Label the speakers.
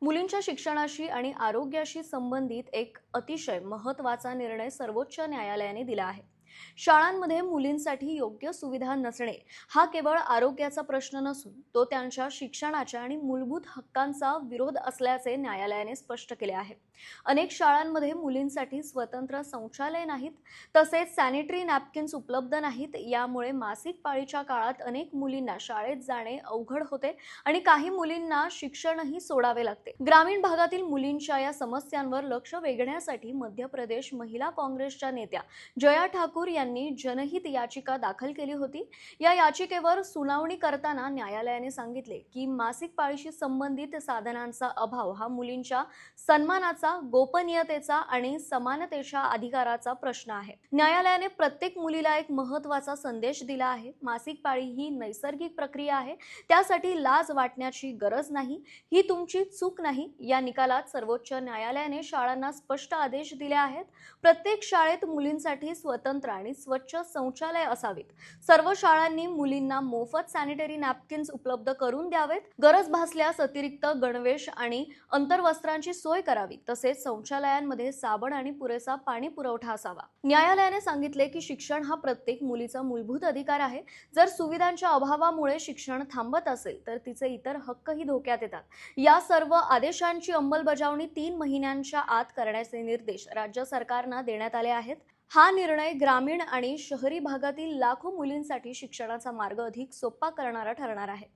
Speaker 1: मुलींच्या शिक्षणाशी आणि आरोग्याशी संबंधित एक अतिशय महत्त्वाचा निर्णय सर्वोच्च न्यायालयाने दिला आहे. शाळांमध्ये मुलींसाठी योग्य सुविधा नसणे हा केवळ आरोग्याचा प्रश्न नसून तो त्यांच्या शिक्षणाच्या आणि मूलभूत हक्कांचा विरोध असल्याचे न्यायालयाने स्पष्ट केले आहे. अनेक शाळांमध्ये मुलींसाठी स्वतंत्र शौचालय नाहीत, तसेच सॅनिटरी नॅपकिन्स उपलब्ध नाहीत. यामुळे मासिक पाळीच्या काळात अनेक मुलींना शाळेत जाणे अवघड होते आणि काही मुलींना शिक्षणही सोडावे लागते. ग्रामीण भागातील मुलींच्या या समस्यांवर लक्ष वेधण्यासाठी मध्य प्रदेश महिला काँग्रेसच्या नेत्या जया ठाकूर यांनी जनहित याचिका दाखल केली होती. या याचिकेवर सुनावणी करताना न्यायालयाने सांगितले की मासिक पाळीशी संबंधित साधनांचा अभाव हा मुलींच्या सन्मानाचा, गोपनीयतेचा आणि समानतेच्या अधिकाराचा प्रश्न आहे. न्यायालयाने प्रत्येक मुलीला एक महत्त्वाचा संदेश दिला आहे. मासिक पाळी ही नैसर्गिक प्रक्रिया आहे, त्यासाठी लाज वाटण्याची गरज नाही, ही तुमची चूक नाही. या निकालात सर्वोच्च न्यायालयाने शाळांना स्पष्ट आदेश दिले आहेत. प्रत्येक शाळेत मुलींसाठी स्वतंत्र आणि स्वच्छ शौचालय असावीत. सर्व शाळांनी मुलींना मोफत सॅनिटरी नॅपकिन्स उपलब्ध करून द्यावेत. गरज भासल्यास अतिरिक्त गणवेश आणि अंतर्वस्त्रांची सोय करावी. तसेच शौचालयांमध्ये साबण आणि पुरेसा पाणी पुरवठा असावा. न्यायालयाने सांगितले की शिक्षण हा प्रत्येक मुलीचा मूलभूत अधिकार आहे. जर सुविधांच्या अभावामुळे शिक्षण थांबत असेल तर तिचे इतर हक्कही धोक्यात येतात. या सर्व आदेशांची अंमलबजावणी 3 महिन्यांच्या आत करण्याचे निर्देश राज्य सरकारना देण्यात आले आहेत. हा निर्णय ग्रामीण आणि शहरी भागातील लाखो मुलींसाठी शिक्षणाचा मार्ग अधिक सोपा करणारा ठरणार आहे.